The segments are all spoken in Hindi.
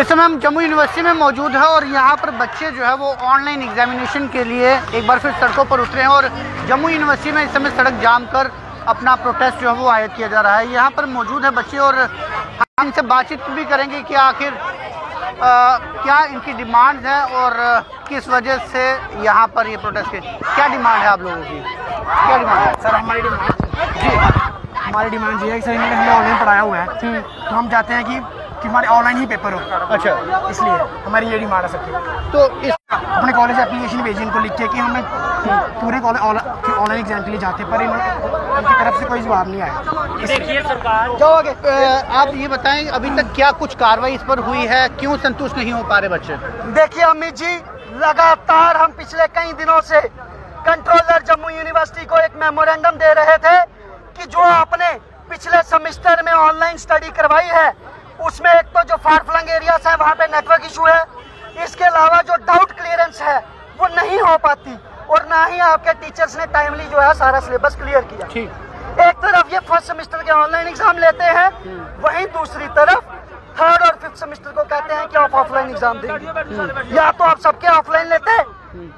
इस समय हम जम्मू यूनिवर्सिटी में मौजूद है और यहाँ पर बच्चे जो है वो ऑनलाइन एग्जामिनेशन के लिए एक बार फिर सड़कों पर उतरे हैं और जम्मू यूनिवर्सिटी में इस समय सड़क जाम कर अपना प्रोटेस्ट जो है वो आयत किया जा रहा है। यहाँ पर मौजूद है बच्चे और हम इनसे बातचीत भी करेंगे कि आखिर क्या इनकी डिमांड है और किस वजह से यहाँ पर ये प्रोटेस्ट है। क्या डिमांड है आप लोगों की? क्या डिमांड है सर? हमारी डिमांड ये है कि सर इन्होंने हमें ऑनलाइन पढ़ाया हुआ है, तो हम चाहते हैं कि हमारे ऑनलाइन ही पेपर हो। अच्छा, इसलिए हमारी ये डिमांड है सबकी। तो इस अपने कॉलेज एप्लीकेशन भेजी इनको लिख के कि हमें पूरे कॉलेज ऑनलाइन एग्जाम के लिए जाते, पर इनकी तरफ से कोई जवाब नहीं आया। देखिए सरकार जाओ आगे। आप ये बताएं अभी तक क्या कुछ कार्रवाई इस पर हुई है, क्यों संतुष्ट नहीं हो पा रहे बच्चे? देखिए अमित जी, लगातार हम पिछले कई दिनों से कंट्रोलर जम्मू यूनिवर्सिटी को एक मेमोरेंडम दे रहे थे कि जो आपने पिछले सेमेस्टर में ऑनलाइन स्टडी करवाई है उसमें एक तो जो फार फ्लंग एरियाज है वहाँ पे नेटवर्क इशू है, इसके अलावा जो डाउट क्लियरेंस है वो नहीं हो पाती और ना ही आपके टीचर्स ने टाइमली जो है सारा सिलेबस क्लियर किया। ठीक। एक तरफ ये फर्स्ट सेमेस्टर के ऑनलाइन एग्जाम लेते हैं, वहीं दूसरी तरफ थर्ड और फिफ्थ सेमेस्टर को कहते हैं कि आप ऑफलाइन एग्जाम देंगे। या तो आप सबके ऑफलाइन लेते हैं,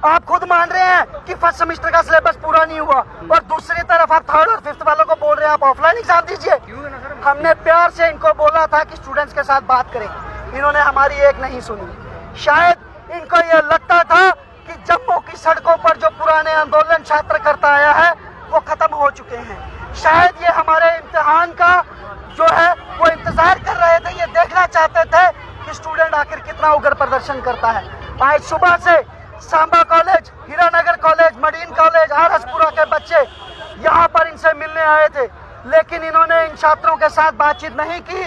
आप खुद मान रहे हैं कि फर्स्ट सेमेस्टर का सिलेबस पूरा नहीं हुआ, और दूसरी तरफ आप थर्ड और फिफ्थ वालों को बोल रहे हैं आप ऑफलाइन एग्जाम दीजिए। हमने प्यार से इनको बोला था कि स्टूडेंट्स के साथ बात करें, इन्होंने हमारी एक नहीं सुनी। शायद इनको ये लगता था कि जम्मू की सड़कों पर जो पुराने आंदोलन छात्र करता आया है वो खत्म हो चुके हैं। शायद ये हमारे इम्तिहान का जो है वो इंतजार कर रहे थे, ये देखना चाहते थे कि स्टूडेंट आखिर कितना उग्र प्रदर्शन करता है। आज सुबह से सांबा कॉलेज, हीरानगर कॉलेज, मडीन कॉलेज, आरएसपुरा के बच्चे यहाँ पर इनसे मिलने आए थे, लेकिन इन्होंने इन छात्रों के साथ बातचीत नहीं की।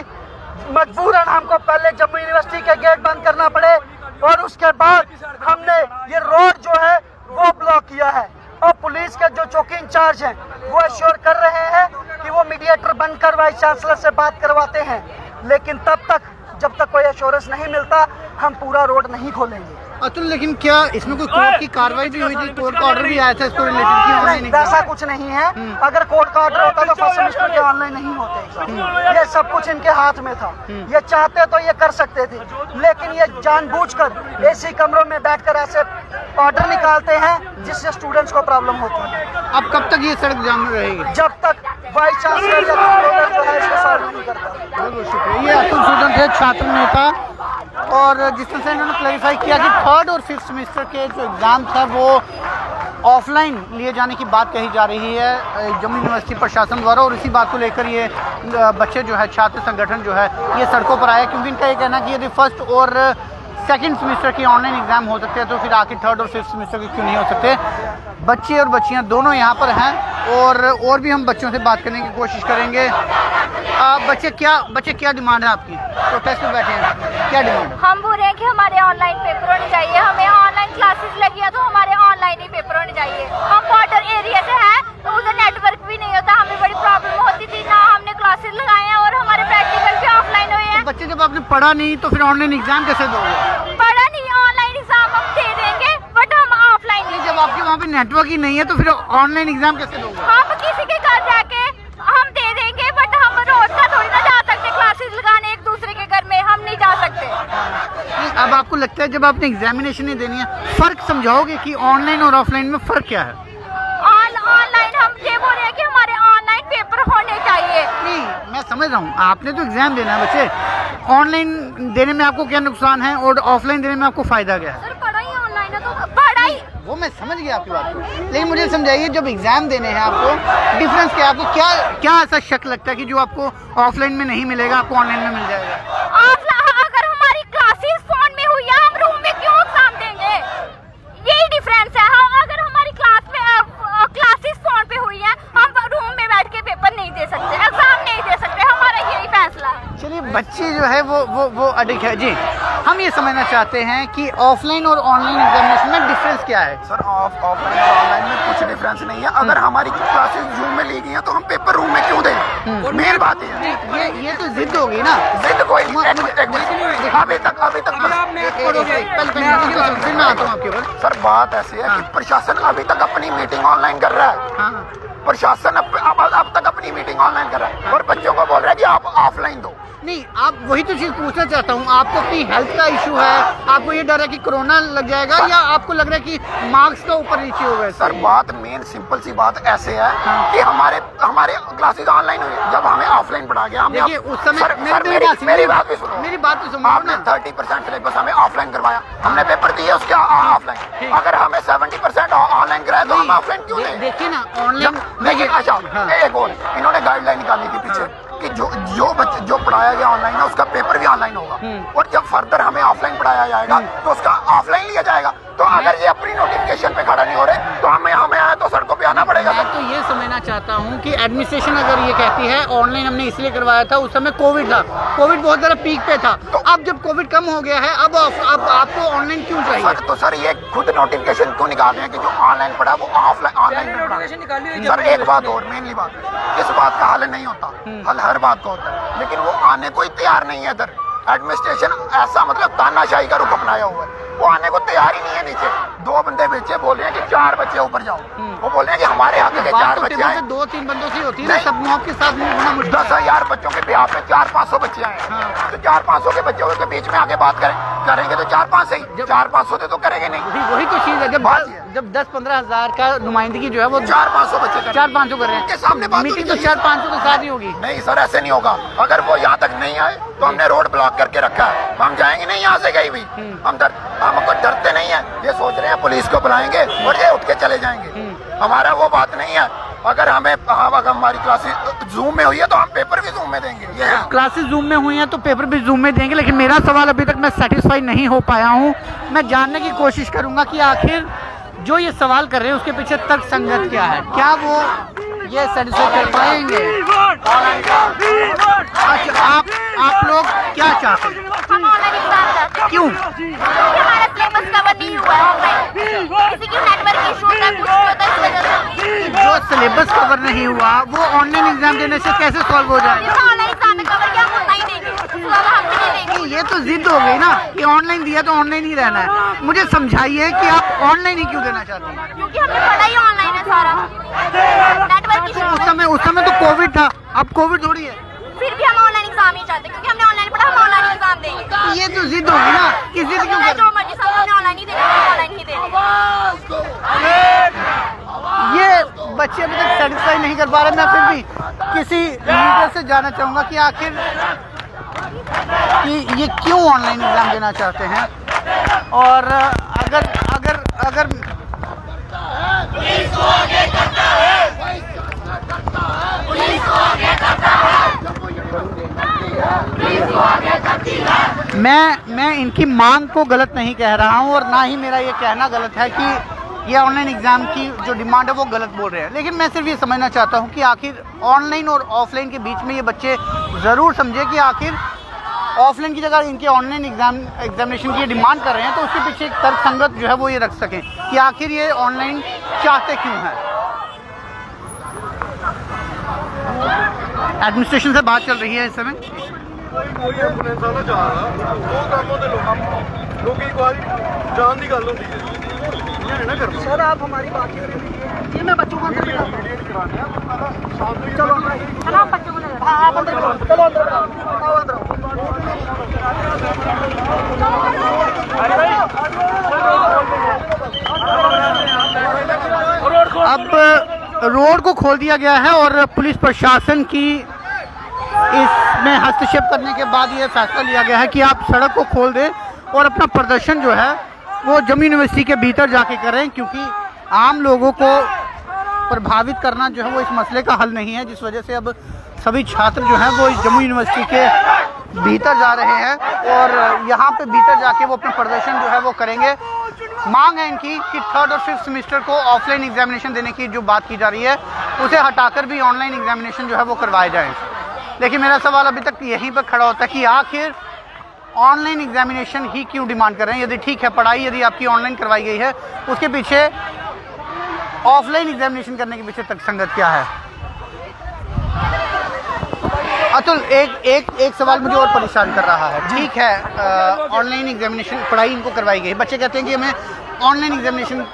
मजबूरन हमको पहले जम्मू यूनिवर्सिटी के गेट बंद करना पड़े और उसके बाद हमने ये रोड जो है वो ब्लॉक किया है। और पुलिस के जो चौकी इंचार्ज हैं वो एश्योर कर रहे हैं कि वो मीडिएटर बनकर वाइस चांसलर से बात करवाते हैं, लेकिन तब तक जब तक कोई एश्योरेंस नहीं मिलता हम पूरा रोड नहीं खोलेंगे। अतुल, लेकिन क्या इसमें कोई कोर्ट की कार्रवाई भी हुई थी? कोर्ट का ऑर्डर भी आया था इसको रिलेटेड? वैसा कुछ नहीं है। अगर कोर्ट का ऑर्डर होता तो फर्स्ट सेमेस्टर के ऑनलाइन नहीं होते। ये सब कुछ इनके हाथ में था, ये चाहते तो ये कर सकते थे, लेकिन ये जानबूझकर एसी कमरों में बैठकर ऐसे ऑर्डर निकालते हैं जिससे स्टूडेंट्स को प्रॉब्लम होती है। अब कब तक ये सड़क जाम रहेगी? जब तक वाइस चांसलर या कंट्रोलर जो है इसको सॉल्व नहीं करता। बहुत बहुत शुक्रिया। ये अतुल सूदन थे, छात्र नेता, और जिस तरह से इन्होंने क्लैरिफाई किया कि थर्ड और फिफ्थ सेमेस्टर के जो एग्ज़ाम था वो ऑफलाइन लिए जाने की बात कही जा रही है जम्मू यूनिवर्सिटी प्रशासन द्वारा, और इसी बात को लेकर ये बच्चे जो है, छात्र संगठन जो है, ये सड़कों पर आए, क्योंकि इनका ये कहना है कि यदि फर्स्ट और सेकंड सेमेस्टर के ऑनलाइन एग्जाम हो सकते हैं तो फिर आखिर थर्ड और फिफ्थ सेमेस्टर के क्यों नहीं हो सकते। बच्चे और बच्चियां दोनों यहाँ पर हैं और भी हम बच्चों से बात करने की कोशिश करेंगे। बच्चे क्या डिमांड है आपकी? प्रोटेस्ट में बैठे हैं, क्या डिमांड है? हम बोल रहे हैं कि हमारे ऑनलाइन पेपर होने चाहिए, हमें ऑनलाइन क्लासेस लगी है तो हमारे ऑनलाइन ही पेपर होने चाहिए। हम बॉर्डर एरिया से हैं तो उधर नेटवर्क भी नहीं होता, हमें बड़ी प्रॉब्लम होती थी, ना हमने क्लासेस लगाए हैं और हमारे प्रैक्टिकल भी ऑफलाइन हुए हैं। तो बच्चे जब आपने पढ़ा नहीं तो फिर ऑनलाइन एग्जाम कैसे दोगे? पढ़ा नहीं, ऑनलाइन एग्जाम हम दे देंगे बट हम ऑफलाइन नहीं। जब आपके वहाँ पे नेटवर्क ही नहीं है तो फिर ऑनलाइन एग्जाम कैसे दोगे? हम किसी के घर जाके हम दे देंगे बट हम रोज का थोड़ी ना जा सकते क्लासेस लगाने एक दूसरे के घर में, हम नहीं जा सकते। अब आपको लगता है जब आपने एग्जामिनेशन ही देनी है, फर्क समझाओगे कि ऑनलाइन और ऑफलाइन में फर्क क्या है? ऑनलाइन हम ये बोल रहे हैं कि हमारे ऑनलाइन पेपर होने चाहिए। नहीं, मैं समझ रहा हूँ, आपने तो एग्जाम देना है बच्चे, ऑनलाइन देने में आपको क्या नुकसान है और ऑफलाइन देने में आपको फायदा क्या है? सर पढ़ाई ऑनलाइन है तो पढ़ाई, वो मैं समझ गया आपकी बात को, लेकिन मुझे समझाइए जब एग्जाम देने हैं आपको डिफरेंस क्या है? आपको क्या ऐसा शक लगता है कि जो आपको ऑफलाइन में नहीं मिलेगा आपको ऑनलाइन में मिल जाएगा? अगर हमारी क्लासेस फोन में हुई है हम रूम में क्यों एग्जाम देंगे? यही डिफरेंस है। अगर हमारी क्लासेस फोन पे हुई है हम रूम में बैठ के पेपर नहीं दे सकते, एग्जाम नहीं दे सकते, हमारा यही फैसला है। चलिए, बच्चे जो है वो अडिग है जी। हम ये समझना चाहते हैं कि ऑफलाइन और ऑनलाइन एग्जामिनेशन में डिफरेंस क्या है? सर ऑफलाइन और ऑनलाइन में कुछ डिफरेंस नहीं है। अगर हमारी क्लासेस जूम में ली गई हैं तो हम पेपर रूम में क्यों दें? मेन बात है ये तो जिद होगी ना। जिद कोई अभी तक फिर मैं आता हूँ आपके ऊपर। सर बात ऐसी है कि प्रशासन अभी तक अपनी मीटिंग ऑनलाइन कर रहा है। प्रशासन अब तक अपनी मीटिंग ऑनलाइन कर रहा है और बच्चों को बोल रहा है कि आप ऑफलाइन दो। नहीं, आप वही तो चीज पूछना चाहता हूँ, आपको अपनी हेल्थ का इशू है, आपको ये डर है कि कोरोना लग जाएगा, या आपको लग रहा है कि मार्क्स का ऊपर नीचे हो गए? सर बात मेन सिंपल सी बात ऐसे है कि हमारे क्लासेस ऑनलाइन हुई, जब हमें ऑफलाइन पढ़ा गया। देखिए उस समय मेरी बात भी सुनो, मेरी बात तो सुनो। आपने 30% सिलेबस हमें ऑफलाइन करवाया, हमने पेपर दिए उसके ऑफलाइन। अगर हमें 70% ऑनलाइन कराया तो हम ऑफलाइन क्यों दें? देखिए ना ऑनलाइन। लेकिन अच्छा एक और इन्होंने गाइडलाइन निकाली थी पीछे कि जो पढ़ाया गया ऑनलाइन है उसका पेपर भी ऑनलाइन होगा, और जब फर्दर हमें ऑफलाइन पढ़ाया जाएगा तो उसका ऑफलाइन लिया जाएगा। तो अगर ये अपनी नोटिफिकेशन पे खड़ा नहीं हो रहे तो हमें आया तो सड़कों पे आना पड़ेगा। मैं तो ये समझना चाहता हूँ कि एडमिनिस्ट्रेशन अगर ये कहती है ऑनलाइन हमने इसलिए करवाया था, उस समय कोविड था, कोविड बहुत ज़्यादा पीक पे था, तो अब जब कोविड कम हो गया है अब आपको ऑनलाइन क्यों चाहिए? तो सर ये खुद नोटिफिकेशन क्यों निकाल रहे हैं कि जो ऑनलाइन पढ़ा वो ऑनलाइन? सर एक बात और मेनली बात, इस बात का हल नहीं होता, हल हर बात का होता है, लेकिन वो आने को ही तैयार नहीं है। इधर एडमिनिस्ट्रेशन ऐसा मतलब तानाशाही का रुख अपनाया हुआ है, वो आने को तैयार ही नहीं है। नीचे 2 बंदे बच्चे बोल रहे हैं कि 4 बच्चे ऊपर जाओ, वो बोल रहे हैं कि हमारे यहाँ के 4 बच्चे आए। 2-3 बंदों से होती है, सब मौत के साथ 10,000 बच्चों के ब्याह पे 400-500 बच्चे आए, तो 400-500 के बच्चों के बीच में आके बात करेंगे तो 4-5 ही 400-500 तो करेंगे नहीं। वही तो चीज है, जब 10-15 हजार का नुमाइंदगी जो है वो 400-500 बच्चे 400-500 कर रहे हैं, सामने मीटिंग तो 400-500 के साथ ही होगी। नहीं सर ऐसे नहीं होगा, अगर वो यहाँ तक नहीं आए तो हमने रोड ब्लॉक करके रखा है, हम जाएंगे नहीं यहाँ से कहीं भी। हमको डरते नहीं है, ये सोच रहे हैं पुलिस को बुलाएंगे और ये उठ के चले जाएंगे, हमारा वो बात नहीं है। अगर हमारी क्लासेस जूम में हुई है तो हम पेपर भी जूम में देंगे। ये क्लासेस जूम में हुई हैं तो पेपर भी जूम में देंगे, लेकिन मेरा सवाल अभी तक मैं सेटिस्फाई नहीं हो पाया हूँ। मैं जानने की कोशिश करूँगा कि आखिर जो ये सवाल कर रहे हैं उसके पीछे तर्क संगत क्या है, क्या वो ये सेटिस्फाई कर पाएंगे? अच्छा आप लोग क्या चाहते हैं? हम ऑनलाइन एग्जाम चाहते हैं। क्यों? क्योंकि हमारा सिलेबस कवर नहीं हुआ है ऑनलाइन, किसी की नेटवर्क इशू होता है, कुछ होता है, इस वजह से। जो सिलेबस कवर नहीं हुआ वो ऑनलाइन एग्जाम देने से कैसे सॉल्व हो जाएगा? ऑनलाइन एग्जाम में कवर क्या होता ही नहीं, हम भी नहीं देंगे। ये तो जिद हो गई ना कि ऑनलाइन दिया तो ऑनलाइन ही रहना है। मुझे समझाइए कि आप ऑनलाइन ही क्यों देना चाहते हैं? क्योंकि हमने पढ़ा ही ऑनलाइन है सारा, नेटवर्क इशू। उस समय तो कोविड था, अब कोविड थोड़ी है। फिर भी हम ऑनलाइन एग्जाम ही चाहते हैं, क्योंकि हमने ऑनलाइन पढ़ा, हम ऑनलाइन एग्जाम देंगे। ये तो जिद होगी ना कि जिद क्यों कर? जो मर्जी सब हमने ऑनलाइन ही देना, हम ऑनलाइन ही देंगे। ये बच्चे अभी तक सेटिस्फाई नहीं कर पा रहे। मैं फिर भी किसी लीडर से जानना चाहूँगा कि आखिर कि ये क्यों ऑनलाइन एग्जाम देना चाहते हैं, और अगर अगर अगर मैं इनकी मांग को गलत नहीं कह रहा हूं, और ना ही मेरा ये कहना गलत है कि ये ऑनलाइन एग्जाम की जो डिमांड है वो गलत बोल रहे हैं, लेकिन मैं सिर्फ ये समझना चाहता हूं कि आखिर ऑनलाइन और ऑफलाइन के बीच में ये बच्चे ज़रूर समझे कि आखिर ऑफलाइन की जगह इनके ऑनलाइन एग्जामिनेशन की डिमांड कर रहे हैं तो उसके पीछे एक तर्क संगत जो है वो ये रख सकें कि आखिर ये ऑनलाइन चाहते क्यों हैं। एडमिनिस्ट्रेशन से बात चल रही है इस समय। सर आप हमारी बात ये मैं बच्चों को अंदर चलो आप बच्चों को चलो अंदर अब रोड को खोल दिया गया है और पुलिस प्रशासन की इसमें हस्तक्षेप करने के बाद ये फैसला लिया गया है कि आप सड़क को खोल दें और अपना प्रदर्शन जो है वो जम्मू यूनिवर्सिटी के भीतर जाके करें, क्योंकि आम लोगों को प्रभावित करना जो है वो इस मसले का हल नहीं है, जिस वजह से अब सभी छात्र जो हैं वो इस जम्मू यूनिवर्सिटी के भीतर जा रहे हैं और यहाँ पे भीतर जाके वो अपना प्रदर्शन जो है वो करेंगे। मांग है इनकी कि 3rd और 5th सेमेस्टर को ऑफलाइन एग्जामिनेशन देने की जो बात की जा रही है उसे हटाकर भी ऑनलाइन एग्जामिनेशन जो है वो करवाए जाए। लेकिन मेरा सवाल अभी तक यहीं पर खड़ा होता है कि आखिर ऑनलाइन एग्जामिनेशन ही क्यों डिमांड कर रहे हैं? यदि ठीक है पढ़ाई यदि आपकी ऑनलाइन करवाई गई है, उसके पीछे ऑफलाइन एग्जामिनेशन करने के पीछे तर्क संगत क्या है? अतुल, एक सवाल मुझे और परेशान कर रहा है। ठीक है ऑनलाइन एग्जामिनेशन पढ़ाई इनको करवाई गई, बच्चे कहते हैं कि हमें ऑनलाइन एग्जामिनेशन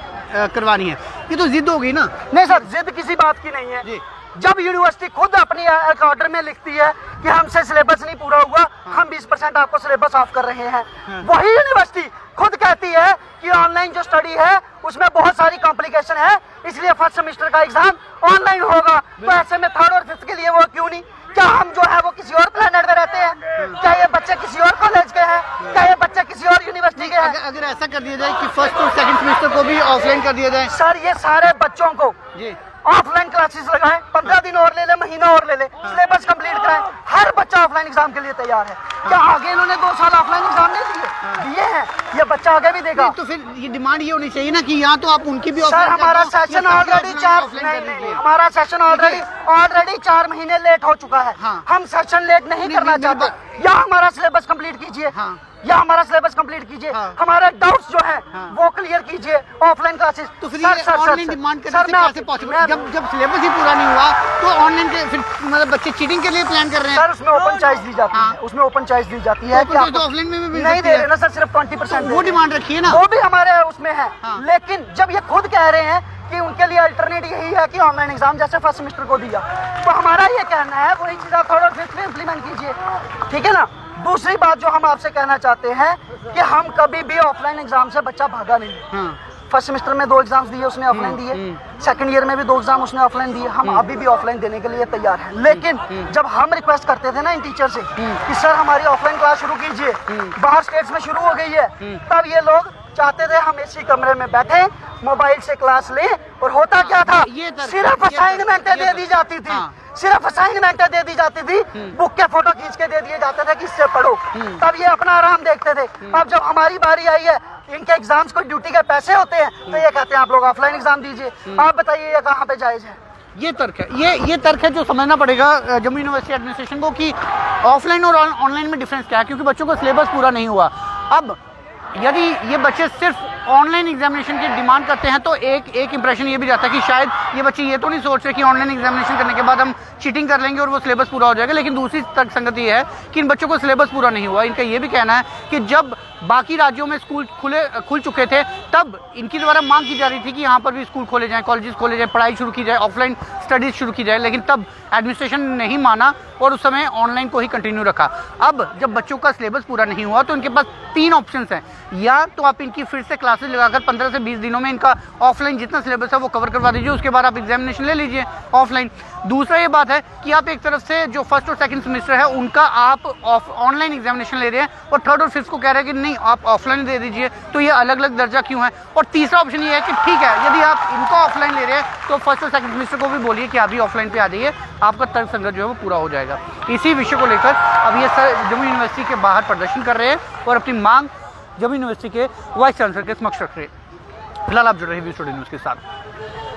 करवानी है, ये तो जिद हो गई ना? नहीं सर, जिद किसी बात की नहीं है जी। जब यूनिवर्सिटी खुद अपनी एक ऑर्डर में लिखती है कि हमसे सिलेबस नहीं पूरा हुआ, हम 20% आपको सिलेबस ऑफ कर रहे हैं, वही यूनिवर्सिटी खुद कहती है कि ऑनलाइन जो स्टडी है उसमें बहुत सारी कॉम्प्लिकेशन है, इसलिए फर्स्ट सेमेस्टर का एग्जाम ऑनलाइन होगा। तो ऐसे में थर्ड और फिफ्थ के लिए वो क्यों नहीं? क्या हम जो है वो किसी और प्लेनेट में रहते हैं? क्या ये बच्चे किसी और कॉलेज के हैं? क्या ये बच्चे किसी और यूनिवर्सिटी के हैं? अगर ऐसा कर दिया जाए कि फर्स्ट और सेकंड सेमेस्टर को भी ऑफलाइन कर दिया जाए? सर ये सारे बच्चों को जी ऑफलाइन क्लासेस लगाएं, 15 दिन और ले ले, महीना और ले ले, सिलेबस कंप्लीट कराएं, हर बच्चा ऑफलाइन एग्जाम के लिए तैयार है। क्या आगे इन्होंने 2 साल ऑफलाइन एग्जाम नहीं दिए हैं? ये बच्चा आगे भी देगा। तो फिर ये डिमांड ये होनी चाहिए ना कि यहाँ तो आप उनकी भी सर हमारा सेशन ऑलरेडी 4 हमारा सेशन ऑलरेडी 4 महीने लेट हो चुका है। हाँ। हम सेशन लेट नहीं करना चाहते, या हमारा सिलेबस कंप्लीट कीजिए, हाँ। या हमारा सिलेबस कंप्लीट कीजिए, हाँ। हमारे डाउट्स जो हैं वो क्लियर कीजिए, ऑफलाइन क्लासेस। तो फिर ये ऑनलाइन डिमांड करने से कैसे पॉसिबल? जब सिलेबस ही पूरा नहीं हुआ तो ऑनलाइन के फिर मतलब बच्चे चीटिंग के लिए प्लान कर रहे हैं? सर उसमें ओपन चॉइस दी जाती है, उसमें ओपन चॉइस दी जाती है कि तो ऑफलाइन में भी नहीं दे रहे ना सर, सिर्फ 20% वो डिमांड रखिए ना, वो भी हमारे उसमें है। हाँ। लेकिन जब ये खुद कह रहे हैं कि उनके लिए अल्टरनेट यही है कि ऑनलाइन एग्जाम जैसे फर्स्ट सेमेस्टर को दिया, तो हमारा ये कहना है वही चीज आप थर्ड और फिफ्थ में इम्प्लीमेंट कीजिए, ठीक है ना। दूसरी बात जो हम आपसे कहना चाहते हैं कि हम कभी भी ऑफलाइन एग्जाम से बच्चा भागा नहीं। हाँ। फर्स्ट सेमेस्टर में 2 एग्जाम्स दिए उसने ऑफलाइन दिए, सेकंड ईयर में भी 2 एग्जाम उसने ऑफलाइन दिए, हम अभी भी ऑफलाइन देने के लिए तैयार हैं। लेकिन जब हम रिक्वेस्ट करते थे ना इन टीचर से कि सर हमारी ऑफलाइन क्लास शुरू कीजिए, बाहर स्टेट्स में शुरू हो गई है, तब ये लोग चाहते थे हम इसी कमरे में बैठे मोबाइल से क्लास लें। और होता क्या था, सिर्फ असाइनमेंटें दे दी जाती थी, सिर्फ असाइनमेंटें दे दी जाती थी, बुक के फोटो खींच के दे दिए जाते थे कि इससे पढ़ो, तब ये अपना आराम देखते थे। अब जब हमारी बारी आई है, इनके एग्जाम्स को ड्यूटी के पैसे होते हैं, तो ये कहते हैं आप लोग ऑफलाइन एग्जाम दीजिए। आप बताइए ये कहाँ पे जायज है? ये तर्क है, ये तर्क है जो समझना पड़ेगा जम्मू यूनिवर्सिटी एडमिनिस्ट्रेशन को कि ऑफलाइन और ऑनलाइन में डिफरेंस क्या है, क्योंकि बच्चों को सिलेबस पूरा नहीं हुआ। अब यदि ये बच्चे सिर्फ ऑनलाइन एग्जामिनेशन की डिमांड करते हैं तो एक इंप्रेशन ये भी जाता है कि शायद ये बच्चे ये तो नहीं सोच रहे कि ऑनलाइन एग्जामिनेशन करने के बाद हम चीटिंग कर लेंगे और वो सिलेबस पूरा हो जाएगा। लेकिन दूसरी तर्कसंगत ये है कि इन बच्चों को सिलेबस पूरा नहीं हुआ। इनका ये भी कहना है कि जब बाकी राज्यों में स्कूल खुल चुके थे तब इनकी द्वारा मांग की जा रही थी कि यहाँ पर भी स्कूल खोले जाएँ, कॉलेजेस खोले जाएँ, पढ़ाई शुरू की जाए, ऑफलाइन स्टडीज शुरू की जाए, लेकिन तब एडमिनिस्ट्रेशन नहीं माना और उस समय ऑनलाइन को ही कंटिन्यू रखा। अब जब बच्चों का सिलेबस पूरा नहीं हुआ तो इनके पास 3 ऑप्शंस हैं, या तो आप इनकी फिर से क्लासेस लगाकर 15 से 20 दिनों में इनका ऑफलाइन जितना सिलेबस है वो कवर करवा दीजिए, उसके बाद आप एग्जामिनेशन ले लीजिए ऑफलाइन। दूसरा ये बात है कि आप एक तरफ से जो फर्स्ट और सेकंड सेमेस्टर है उनका आप ऑनलाइन एग्जामिनेशन ले रहे हैं और थर्ड और फिफ्थ को कह रहे हैं कि नहीं आप ऑफलाइन दे दीजिए, तो ये अलग अलग दर्जा क्यों है? और तीसरा ऑप्शन ये है कि ठीक है यदि आप इनको ऑफलाइन ले रहे हैं तो फर्स्ट और सेकंड सेमेस्टर को भी बोलिए कि आप भी ऑफलाइन पे आ जाइए, आपका तर्क संगत जो है वो पूरा हो जाएगा। इसी विषय को लेकर अब ये सर जम्मू यूनिवर्सिटी के बाहर प्रदर्शन कर रहे हैं और अपनी मांग जम्मू यूनिवर्सिटी के वाइस चांसलर के समक्ष रख रहे हैं। फिलहाल आप जुड़ रहे हैं वीडियो न्यूज़ के साथ।